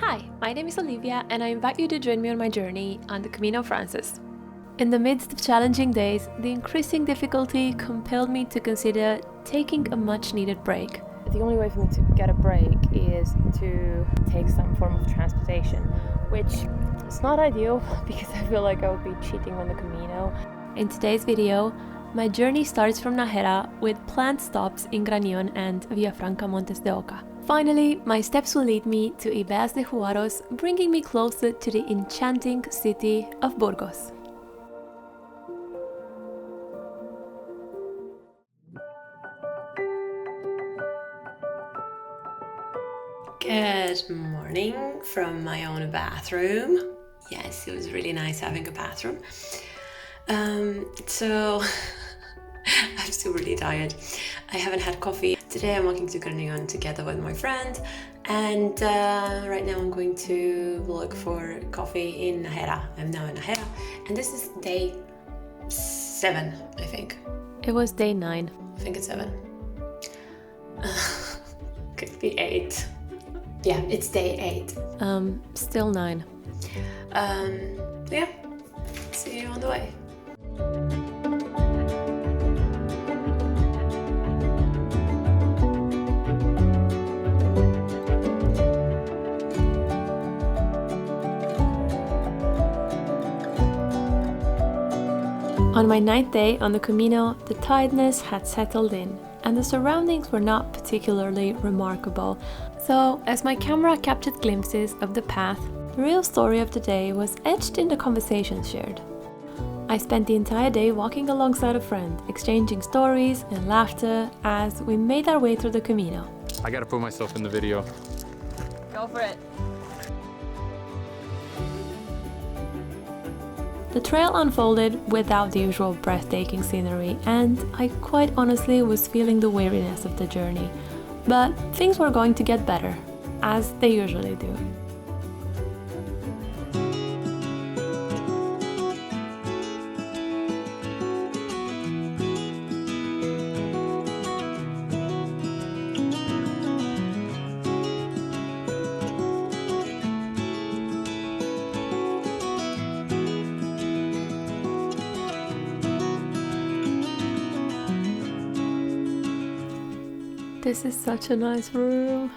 Hi, my name is Olivia and I invite you to join me on my journey on the Camino Frances. In the midst of challenging days, the increasing difficulty compelled me to consider taking a much-needed break. The only way for me to get a break is to take some form of transportation, which is not ideal because I feel like I would be cheating on the Camino. In today's video, my journey starts from Najera with planned stops in Granion and Villafranca Montes de Oca. Finally, my steps will lead me to Ibeas de Juarros, bringing me closer to the enchanting city of Burgos. Good morning from my own bathroom. Yes, it was really nice having a bathroom. So I'm still really tired. I haven't had coffee. Today I'm walking to Granion together with my friend, and right now I'm going to look for coffee in Najera. I'm now in Najera, and this is day 7, I think. It was day 9. I think it's 7. Could be 8. Yeah, it's day 8. Still 9. Yeah, see you on the way. On my 9th day on the Camino, the tiredness had settled in, and the surroundings were not particularly remarkable. So, as my camera captured glimpses of the path, the real story of the day was etched in the conversations shared. I spent the entire day walking alongside a friend, exchanging stories and laughter as we made our way through the Camino. I gotta put myself in the video. Go for it. The trail unfolded without the usual breathtaking scenery, and I quite honestly was feeling the weariness of the journey. But things were going to get better, as they usually do. This is such a nice room.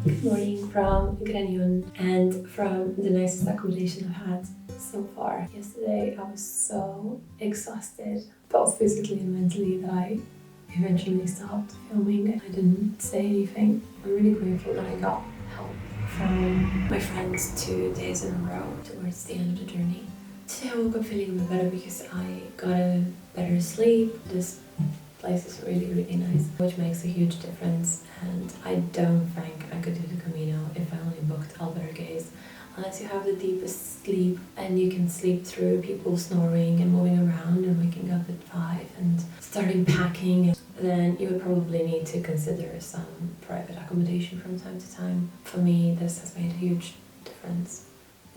Good morning from Granion and from the nicest accommodation I've had so far. Yesterday I was so exhausted, both physically and mentally, that I eventually stopped filming. I didn't say anything. I'm really grateful that I got help from my friends 2 days in a row towards the end of the journey. Today I woke up feeling a bit better because I got a better sleep. This place is really nice, which makes a huge difference, and I don't think I could do the Camino if I only booked albergues, unless you have the deepest sleep and you can sleep through people snoring and moving around and waking up at 5 and starting packing. Then you would probably need to consider some private accommodation from time to time. For me, this has made a huge difference.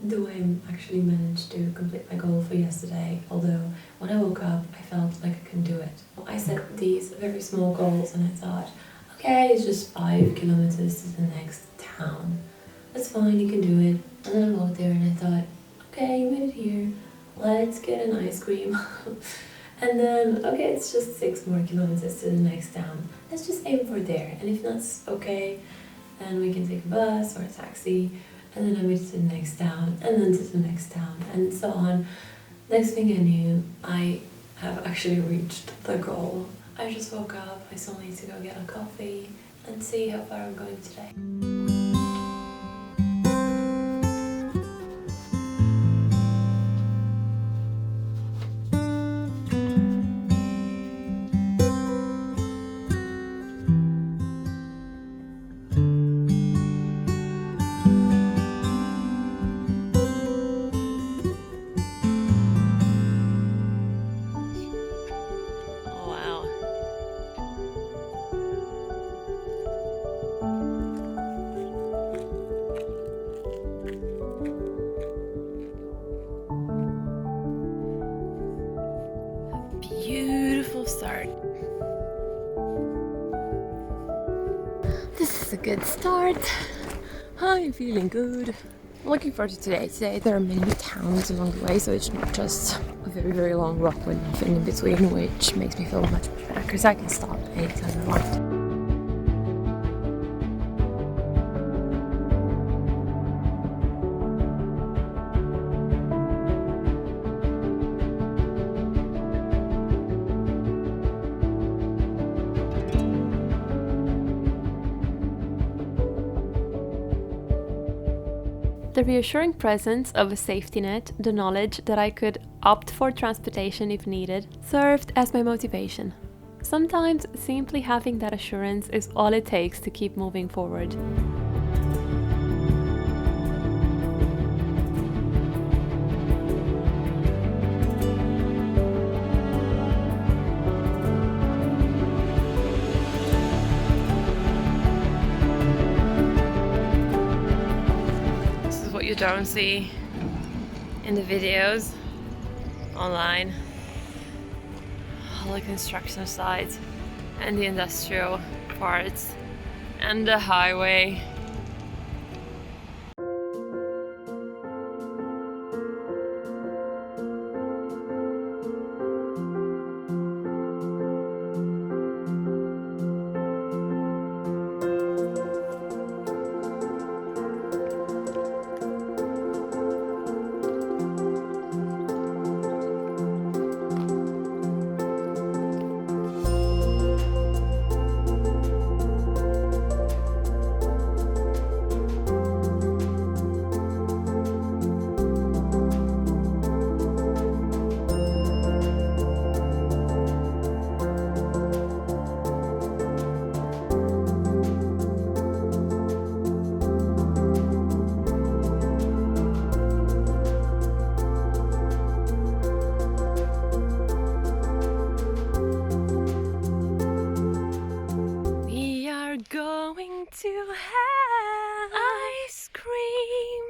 The way I actually managed to complete my goal for yesterday, although when I woke up I felt like I couldn't do it. I set these very small goals and I thought, okay, it's just 5 kilometers to the next town. That's fine, you can do it. And then I walked there and I thought, okay, you made it here, let's get an ice cream. And then, okay, it's just 6 more kilometers to the next town. Let's just aim for there, and if that's okay, then we can take a bus or a taxi. And then I went to the next town, and then to the next town, and so on. Next thing I knew, I have actually reached the goal. I just woke up, I still need to go get a coffee and see how far I'm going today. was a good start. I'm feeling good. I'm looking forward to today. Today there are many towns along the way, so it's not just a very, very long rock with nothing in between, which makes me feel much better because I can stop anytime I want. The reassuring presence of a safety net, the knowledge that I could opt for transportation if needed, served as my motivation. Sometimes simply having that assurance is all it takes to keep moving forward. You don't see in the videos online. All the construction sites and the industrial parts and the highway. Going to have ice cream.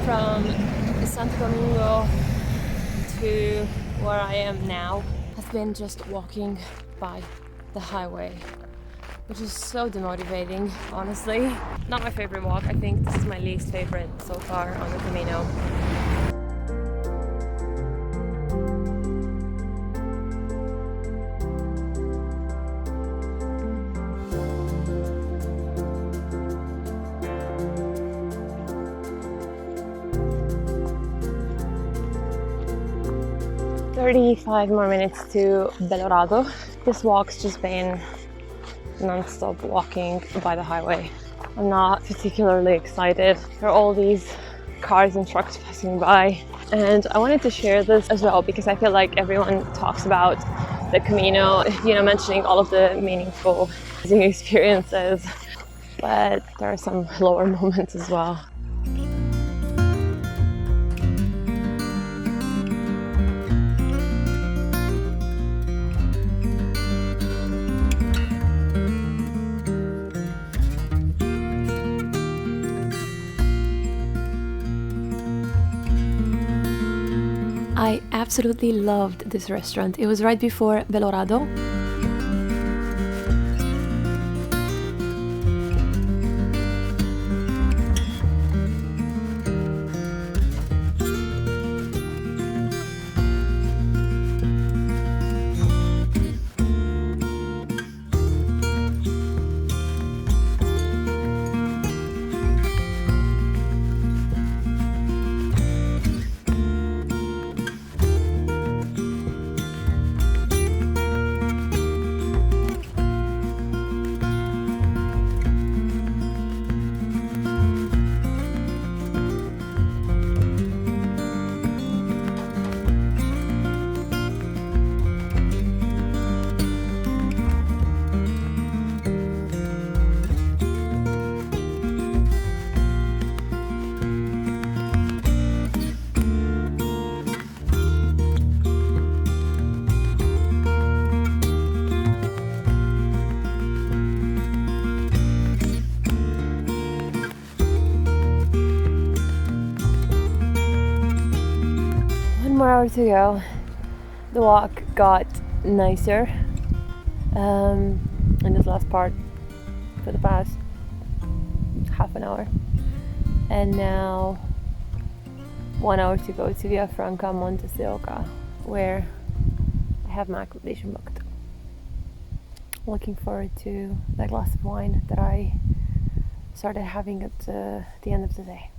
From Santo Domingo to where I am now has been just walking by the highway, which is so demotivating, honestly. Not my favorite walk. I think this is my least favorite so far on the Camino. "35 more minutes to Belorado." This walk's just been non-stop walking by the highway. I'm not particularly excited. There are all these cars and trucks passing by, and I wanted to share this as well because I feel like everyone talks about the Camino, mentioning all of the meaningful experiences, but there are some lower moments as well. I absolutely loved this restaurant. It was right before Belorado. hour to go. The walk got nicer in this last part for the past half an hour, and now 1 hour to go to Via Franca Monte Sioca, where I have my accommodation booked. Looking forward to that glass of wine that I started having at the end of the day.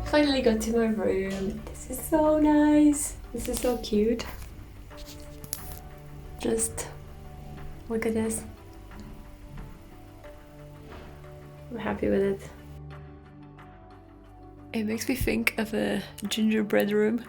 Finally got to my room. This is so nice. This is so cute. Just look at this. I'm happy with it. It makes me think of a gingerbread room.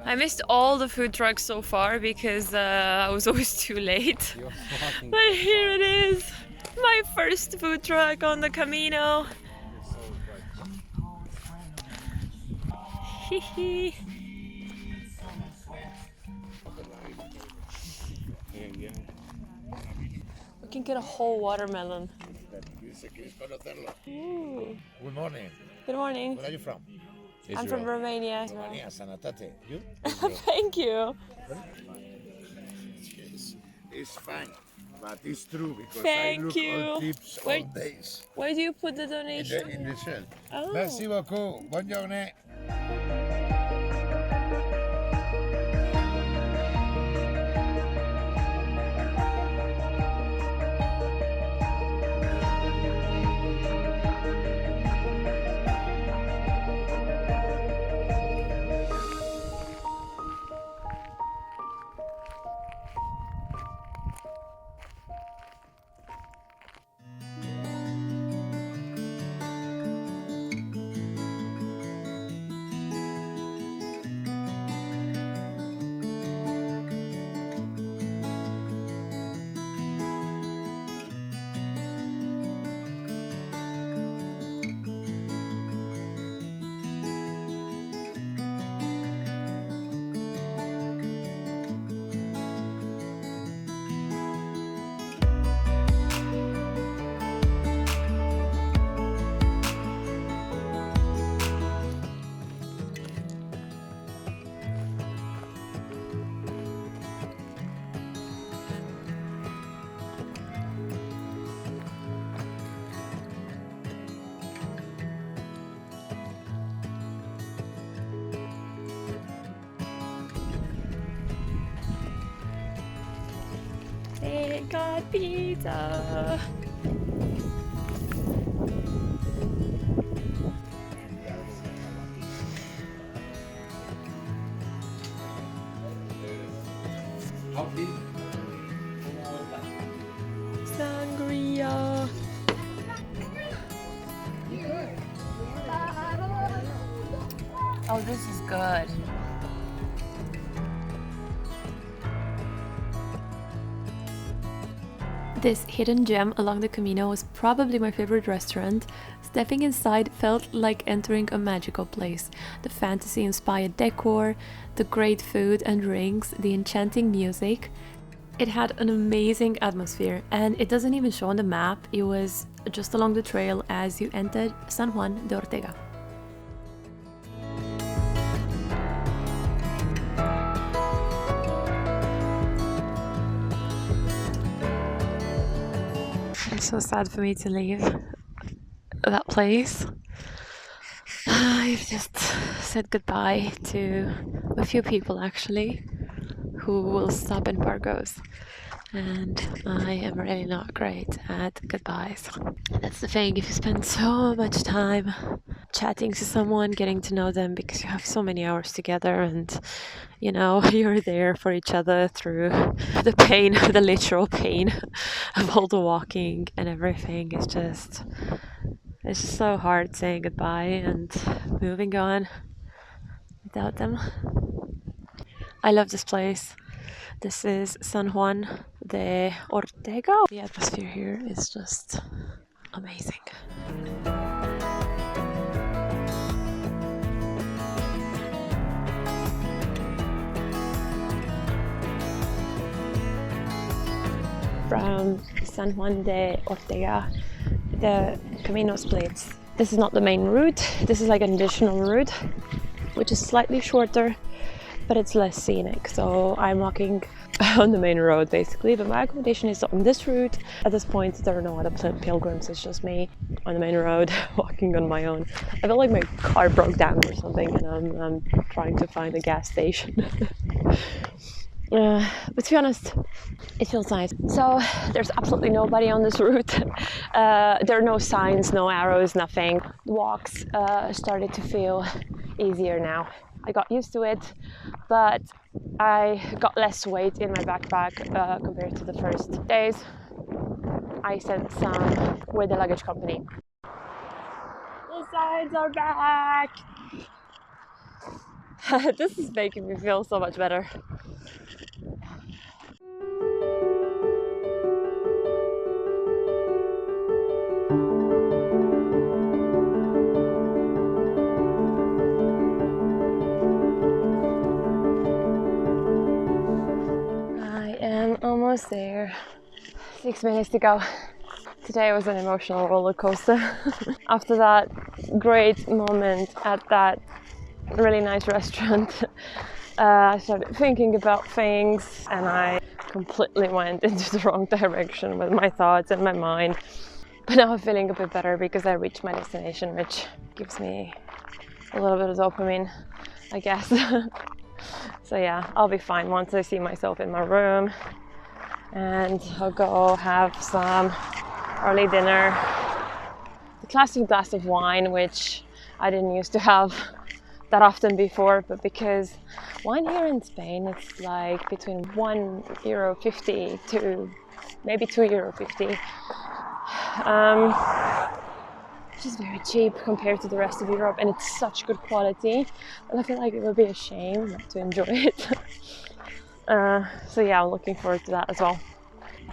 I missed all the food trucks so far because I was always too late. But here it is, my first food truck on the Camino. Hee. We can get a whole watermelon. Ooh. Good morning. Good morning. Where are you from? I'm from Romania. Romania, Sanatate. You? Thank you. It's fine, but it's true because Thank I look you. all tips Where- all days. Where do you put the donation? In the shell. Oh. Merci beaucoup. Buongiorno. They got pizza. Sangria. Oh, this is good. This hidden gem along the Camino was probably my favorite restaurant. Stepping inside felt like entering a magical place. The fantasy-inspired decor, the great food and drinks, the enchanting music. It had an amazing atmosphere, and it doesn't even show on the map. It was just along the trail as you entered San Juan de Ortega. It's so sad for me to leave that place. I've just said goodbye to a few people actually who will stop in Burgos, and I am really not great at goodbyes. That's the thing, if you spend so much time chatting to someone, getting to know them because you have so many hours together, and you know, you're there for each other through the pain, the literal pain of all the walking and everything. It's just so hard saying goodbye and moving on without them. I love this place. This is San Juan de Ortega. The atmosphere here is just amazing. From San Juan de Ortega, the Camino splits. This is not the main route. This is like an additional route, which is slightly shorter, but it's less scenic. So I'm walking on the main road basically, but my accommodation is on this route. At this point, there are no other pilgrims. It's just me on the main road walking on my own. I feel like my car broke down or something, and I'm trying to find a gas station. But to be honest, it feels nice. So there's absolutely nobody on this route. There are no signs, no arrows, nothing. The walks started to feel easier now. I got used to it, but I got less weight in my backpack compared to the first days. I sent some with the luggage company. The signs are back! This is making me feel so much better. Almost there. 6 minutes to go. Today was an emotional roller coaster. After that great moment at that really nice restaurant, I started thinking about things, and I completely went into the wrong direction with my thoughts and my mind. But now I'm feeling a bit better because I reached my destination, which gives me a little bit of dopamine, I guess. So yeah, I'll be fine once I see myself in my room, and I'll go have some early dinner. The classic glass of wine, which I didn't used to have that often before, but because wine here in Spain it's like between €1.50 to maybe €2.50, which is very cheap compared to the rest of Europe, and it's such good quality, and I feel like it would be a shame not to enjoy it. So yeah, I'm looking forward to that as well.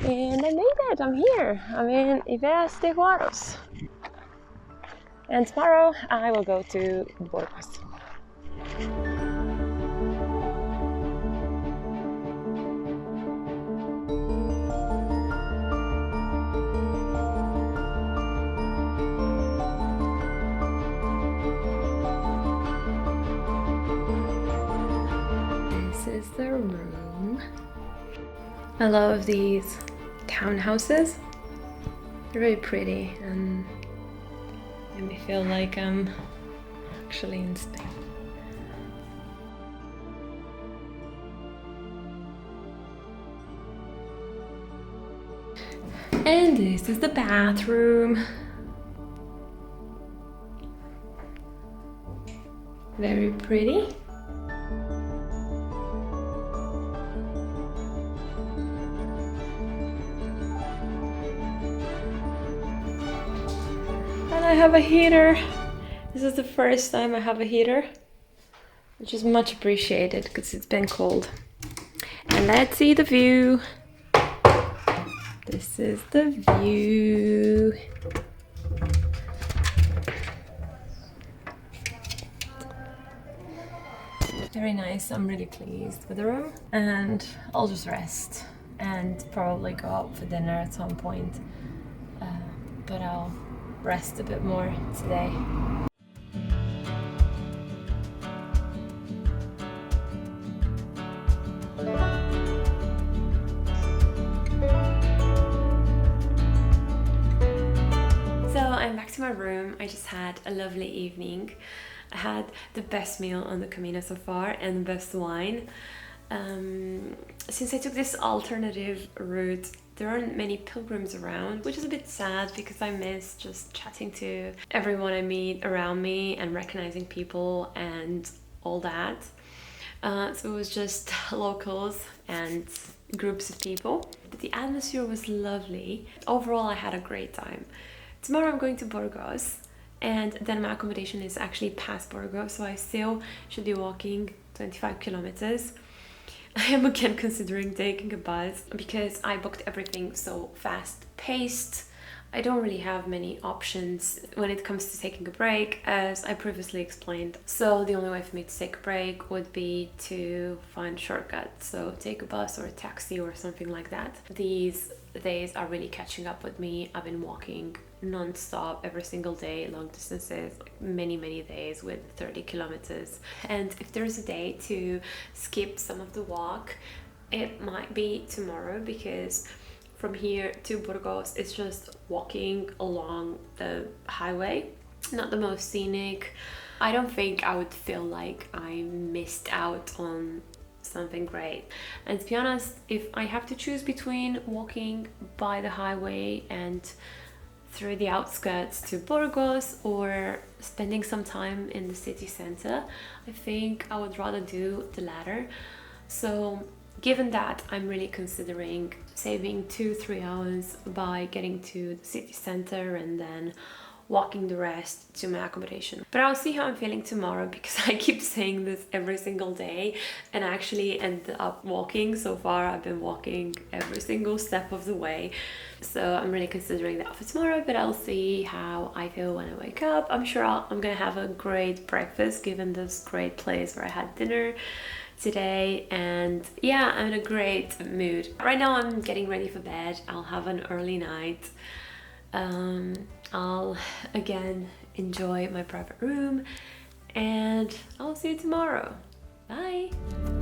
And I made it, I'm here. I'm in Ibeas de Juarros. And tomorrow I will go to Burgos. This is the room. I love these townhouses. They're very pretty and make me feel like I'm actually in Spain. And this is the bathroom. Very pretty. And I have a heater. This is the first time I have a heater, which is much appreciated because it's been cold. And let's see the view. This is the view. Very nice. I'm really pleased with the room, and I'll just rest and probably go out for dinner at some point. But I'll rest a bit more today. So I'm back to my room. I just had a lovely evening. I had the best meal on the Camino so far and the best wine. Since I took this alternative route, there aren't many pilgrims around, which is a bit sad because I miss just chatting to everyone I meet around me and recognizing people and all that. So it was just locals and groups of people. But the atmosphere was lovely. Overall, I had a great time. Tomorrow I'm going to Burgos, and then my accommodation is actually past Burgos, so I still should be walking 25 kilometers. I am again considering taking a bus because I booked everything so fast-paced. I don't really have many options when it comes to taking a break, as I previously explained. So the only way for me to take a break would be to find a shortcut. So take a bus or a taxi or something like that. These days are really catching up with me. I've been walking non-stop every single day, long distances, like many days with 30 kilometers. And if there's a day to skip some of the walk, it might be tomorrow, because from here to Burgos, it's just walking along the highway. Not the most scenic. I don't think I would feel like I missed out on something great. And to be honest, if I have to choose between walking by the highway and through the outskirts to Burgos or spending some time in the city center, I think I would rather do the latter. So given that, I'm really considering saving 2-3 hours by getting to the city center and then walking the rest to my accommodation. But I'll see how I'm feeling tomorrow, because I keep saying this every single day and I actually end up walking. So far I've been walking every single step of the way. So I'm really considering that for tomorrow, but I'll see how I feel when I wake up. I'm sure I'm gonna have a great breakfast given this great place where I had dinner today, and yeah, I'm in a great mood. Right now I'm getting ready for bed. I'll have an early night. I'll again enjoy my private room, and I'll see you tomorrow. Bye!